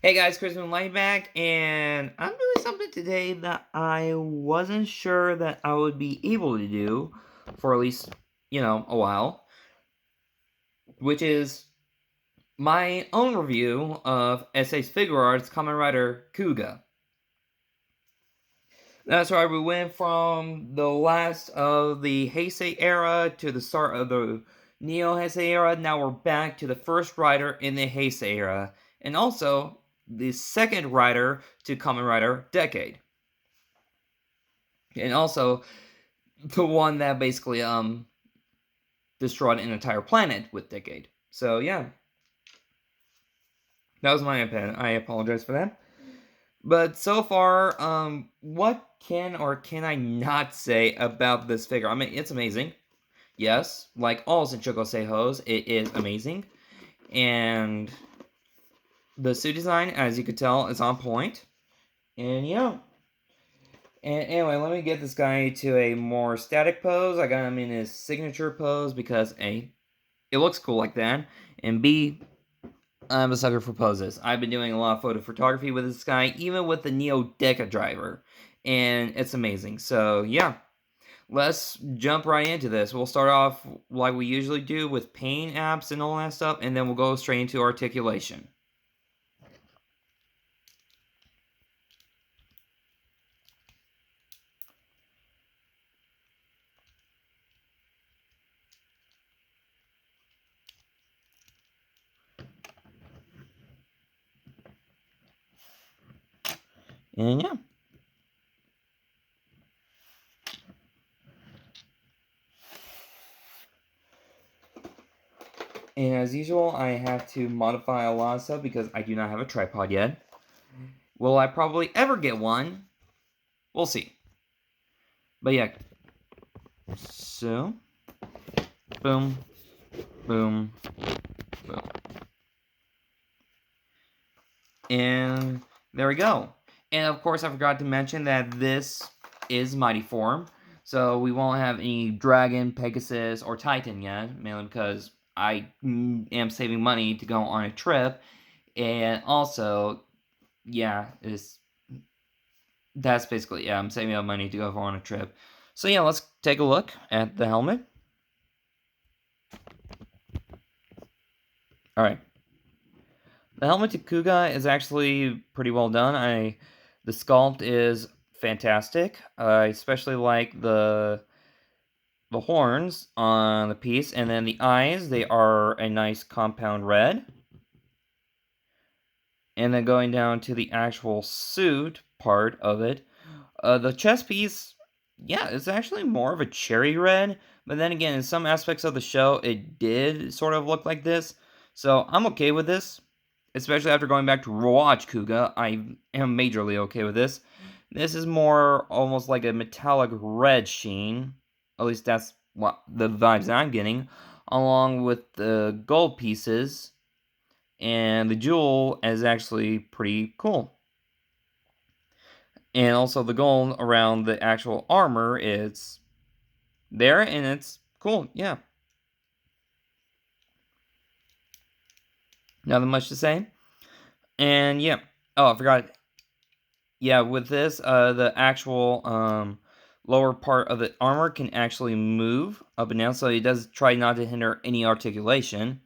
Hey guys, Chris from Light back, and I'm doing something today that I wasn't sure that I would be able to do for at least, a while, which is my own review of Essay's Figuarts Kamen Rider Kuuga. That's right, we went from the last of the Heisei era to the start of the Neo Heisei era. Now we're back to the first rider in the Heisei era, and also the second rider to Kamen Rider Decade. And also the one that basically destroyed an entire planet with Decade. So yeah, that was my opinion. I apologize for that. But so far, what can or can I not say about this figure? I mean, it's amazing. Yes, like all Shinkochu Seihous, it is amazing. And the suit design, as you could tell, is on point. And yeah. And anyway, let me get this guy to a more static pose. I got him in his signature pose because A, it looks cool like that, and B, I'm a sucker for poses. I've been doing a lot of photo photography with this guy, even with the Neo Deca driver, and it's amazing. So yeah, let's jump right into this. We'll start off like we usually do with pain apps and all that stuff, and then we'll go straight into articulation. And yeah. And as usual, I have to modify a lot of stuff because I do not have a tripod yet. Will I probably ever get one? We'll see. But yeah. So, boom, boom, boom. And there we go. And of course, I forgot to mention that this is Mighty Form. So we won't have any Dragon, Pegasus, or Titan yet, mainly because I am saving money to go on a trip. And also, yeah, that's basically, I'm saving up money to go on a trip. So yeah, let's take a look at the helmet. Alright. The helmet to Kuuga is actually pretty well done. The sculpt is fantastic. I especially like the horns on the piece, and then the eyes, they are a nice compound red. And then going down to the actual suit part of it, the chest piece, yeah, it's actually more of a cherry red, but then again, in some aspects of the show, it did sort of look like this, so I'm okay with this. Especially after going back to rewatch Kuuga, I am majorly okay with this. This is more almost like a metallic red sheen. At least that's what the vibes I'm getting. Along with the gold pieces. And the jewel is actually pretty cool. And also the gold around the actual armor is there and it's cool, yeah. Nothing much to say. And yeah. Oh, I forgot. Yeah, with this, the actual lower part of the armor can actually move up and down, so it does try not to hinder any articulation.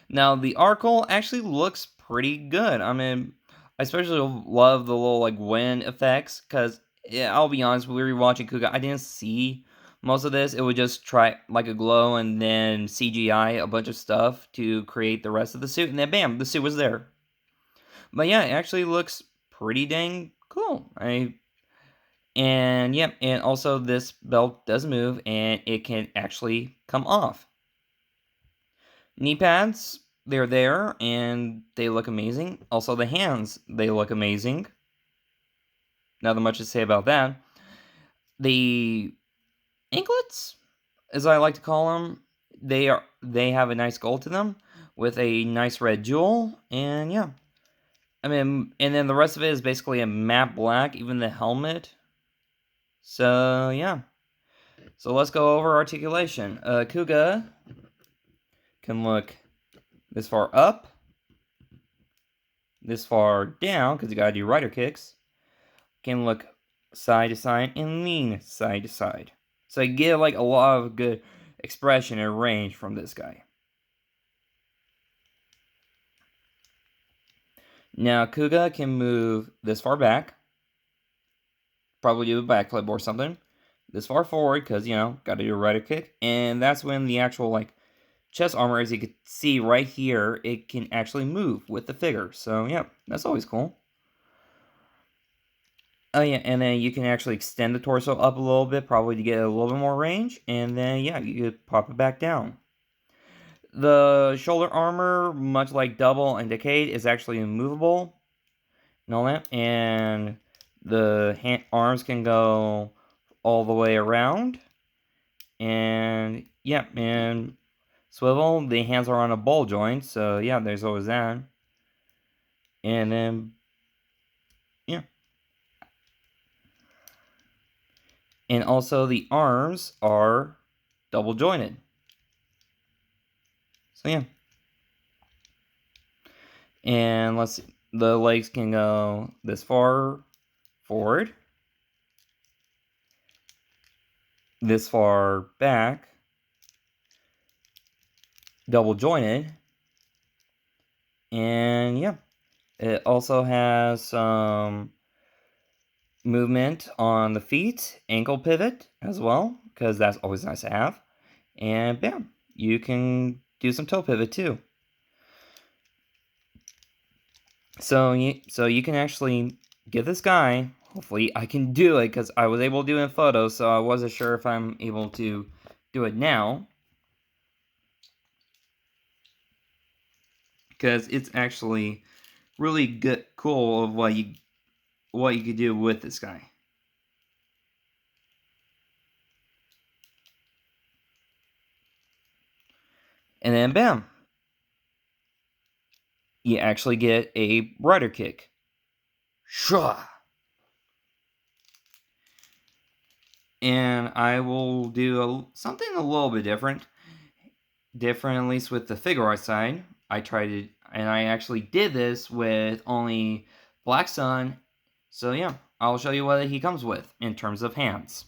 Now, the Arcle actually looks pretty good. I mean, I especially love the little like wind effects, because yeah, I'll be honest, when we were watching Kuuga, I didn't see most of this. It would just try like a glow and then CGI a bunch of stuff to create the rest of the suit, and then bam, the suit was there. But yeah, it actually looks pretty dang cool. And yep, and also this belt does move and it can actually come off. Knee pads, they're there and they look amazing. Also the hands, they look amazing. Nothing much to say about that. The anklets, as I like to call them, they have a nice gold to them with a nice red jewel, and yeah. I mean, and then the rest of it is basically a matte black, even the helmet. So yeah. So let's go over articulation. Kuuga can look this far up, this far down, because you gotta do rider kicks, can look side to side and lean side to side. So you get like a lot of good expression and range from this guy. Now Kuuga can move this far back, probably do a backflip or something. This far forward, because, gotta do a rider kick. And that's when the actual, chest armor, as you can see right here, it can actually move with the figure. So, yeah, that's always cool. Oh, yeah, and then you can actually extend the torso up a little bit, probably to get a little bit more range. And then, yeah, you could pop it back down. The shoulder armor, much like Double and Decade, is actually immovable and all that. And the arms can go all the way around. And, yeah, and swivel, the hands are on a ball joint, so yeah, there's always that. And then, yeah. And also the arms are double jointed. So yeah. And let's see, the legs can go this far forward, this far back, double jointed, and yeah. It also has some movement on the feet, ankle pivot as well, because that's always nice to have. And bam, you can do some toe pivot too. So you can actually get this guy. Hopefully I can do it, because I was able to do it in photos, so I wasn't sure if I'm able to do it now. Because it's actually really good, cool of what you could do with this guy. And then bam, you actually get a rider kick. Shua! And I will do something a little bit different. Different, at least with the Figuarts side. I tried it, and I actually did this with only Black Sun. So yeah, I'll show you what he comes with in terms of hands.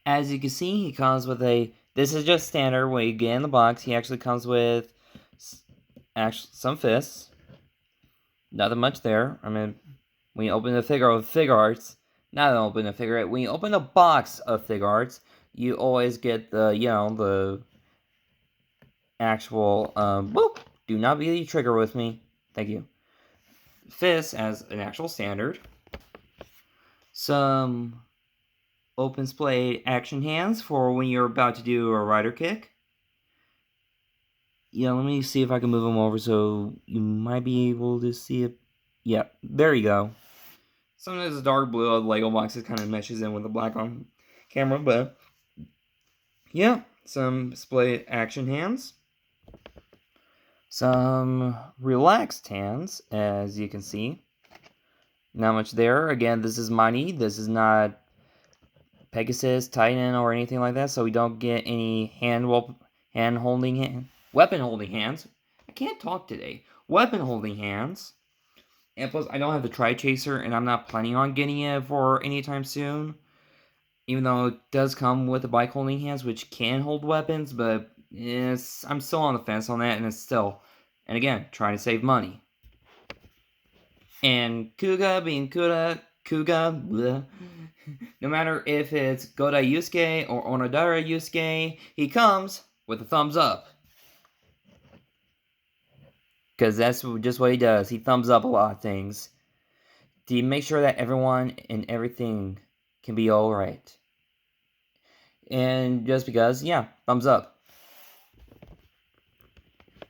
As you can see, he comes with this is just standard when you get in the box. He actually comes with some fists. Nothing much there. I mean, when you open the figure of Figuarts, not open the figure, when you open a box of Figuarts, you always get the actual, boop, do not be the trigger with me, thank you, fist as an actual standard, some open splayed action hands for when you're about to do a rider kick. Yeah, let me see if I can move them over so you might be able to see it. Yeah, there you go. Sometimes the dark blue of the Lego boxes kind of meshes in with the black on camera, but yeah, some splayed action hands. Some relaxed hands, as you can see. Not much there. Again, this is Mighty. This is not Pegasus, Titan, or anything like that, so we don't get any weapon holding hands. I can't talk today. Weapon holding hands. And plus, I don't have the Tri-Chaser, and I'm not planning on getting it for anytime soon. Even though it does come with the bike holding hands, which can hold weapons, but I'm still on the fence on that, and it's still, and again, trying to save money. And Kuuga being Kuuga, bleh. No matter if it's Godai Yusuke or Onodara Yusuke, he comes with a thumbs up. Because that's just what he does. He thumbs up a lot of things to make sure that everyone and everything can be alright. And just because, yeah, thumbs up.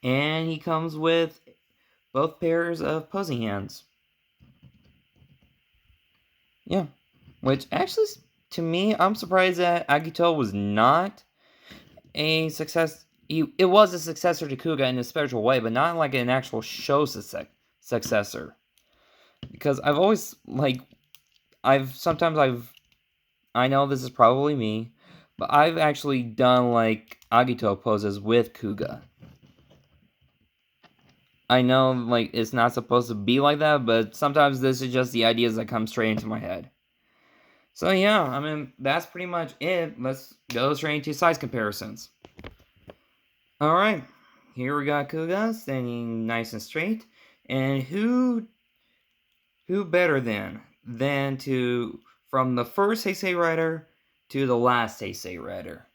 And he comes with both pairs of posing hands. Yeah. Which actually, to me, I'm surprised that Agito was not a success. It was a successor to Kuuga in a spiritual way, but not like an actual show successor. Because I've always, I know this is probably me, but I've actually done, Agito poses with Kuuga. I know, like, it's not supposed to be like that, but sometimes this is just the ideas that come straight into my head. So yeah, I mean, that's pretty much it. Let's go straight into size comparisons. Alright, here we got Kuuga standing nice and straight. And who better than to, from the first Heisei Rider to the last Heisei Rider?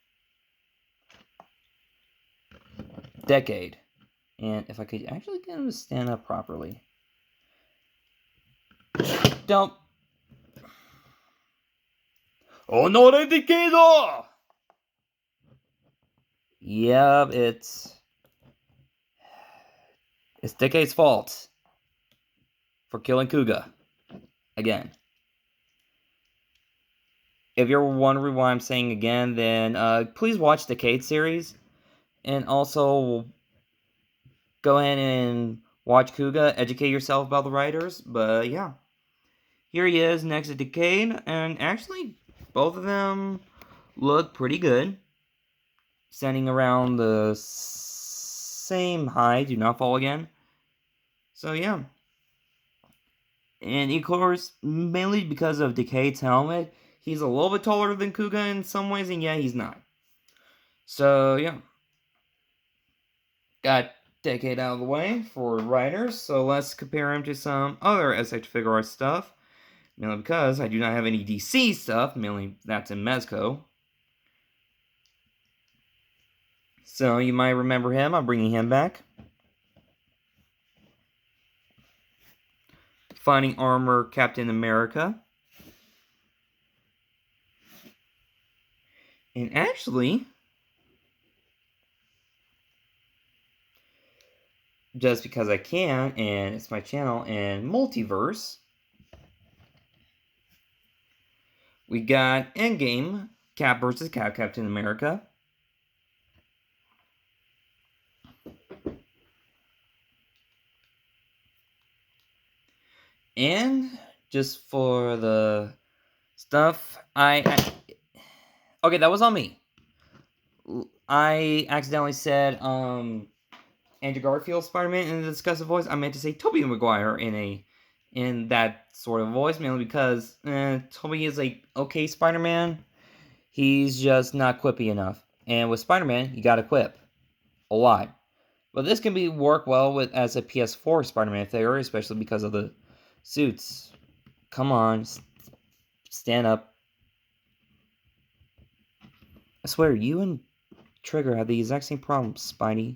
Decade. And if I could actually get him to stand up properly. Don't. Honore Decado! Yep, it's Decade's fault for killing Kuuga. Again. If you're wondering why I'm saying again, then please watch Decade series. And also go ahead and watch Kuuga, educate yourself about the writers. But yeah. Here he is next to Decade, and actually both of them look pretty good. Standing around the same height, do not fall again. So yeah. And of course, mainly because of Decade's helmet, he's a little bit taller than Kuuga in some ways, and yeah, he's not. So yeah. Got Decade out of the way for writers, so let's compare him to some other SH Figuarts stuff. Mainly because I do not have any DC stuff, mainly that's in Mezco. So you might remember him, I'm bringing him back. Fighting Armor Captain America. And actually, just because I can, and it's my channel, and Multiverse, we got Endgame, Cap vs. Captain America. And just for the stuff, okay, that was on me. I accidentally said Andrew Garfield Spider-Man in the discussive voice. I meant to say Tobey Maguire in that sort of voice, mainly because Tobey is a okay Spider-Man. He's just not quippy enough. And with Spider-Man, you gotta quip a lot. But this can be work well with as a PS4 Spider-Man figure, especially because of the suits. Come on, stand up. I swear, you and Trigger have the exact same problems, Spidey.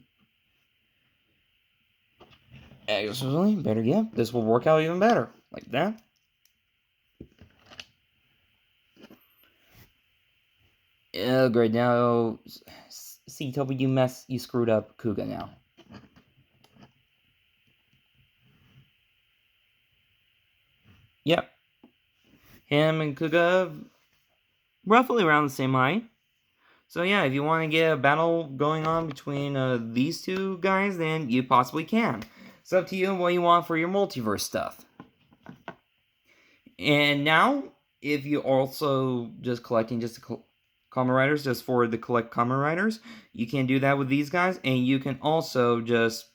Actually, better yet, this will work out even better. Like that. Oh, great. Now, see, Toby, you screwed up Kuuga now. Yep. Him and Kuuga, roughly around the same height. So yeah, if you want to get a battle going on between these two guys, then you possibly can. It's up to you what you want for your multiverse stuff. And now, if you also just collecting just Kamen Riders, just for the collect Kamen Riders, you can do that with these guys, and you can also just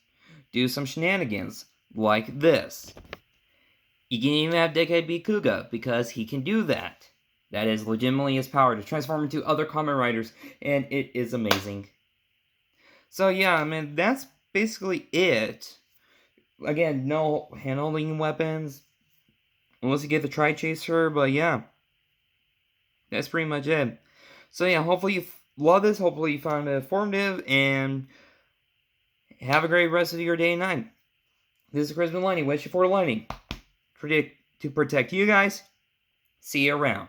do some shenanigans, like this. You can even have Decade beat Kuuga, because he can do that. That is legitimately his power, to transform into other Kamen Riders, and it is amazing. So yeah, I mean, that's basically it. Again, no hand-holding weapons, unless you get the Tri-Chaser, but yeah. That's pretty much it. So yeah, hopefully you love this, hopefully you found it informative, and have a great rest of your day and night. This is Crispin Lightning, wish you for lightning. To protect you guys, see you around.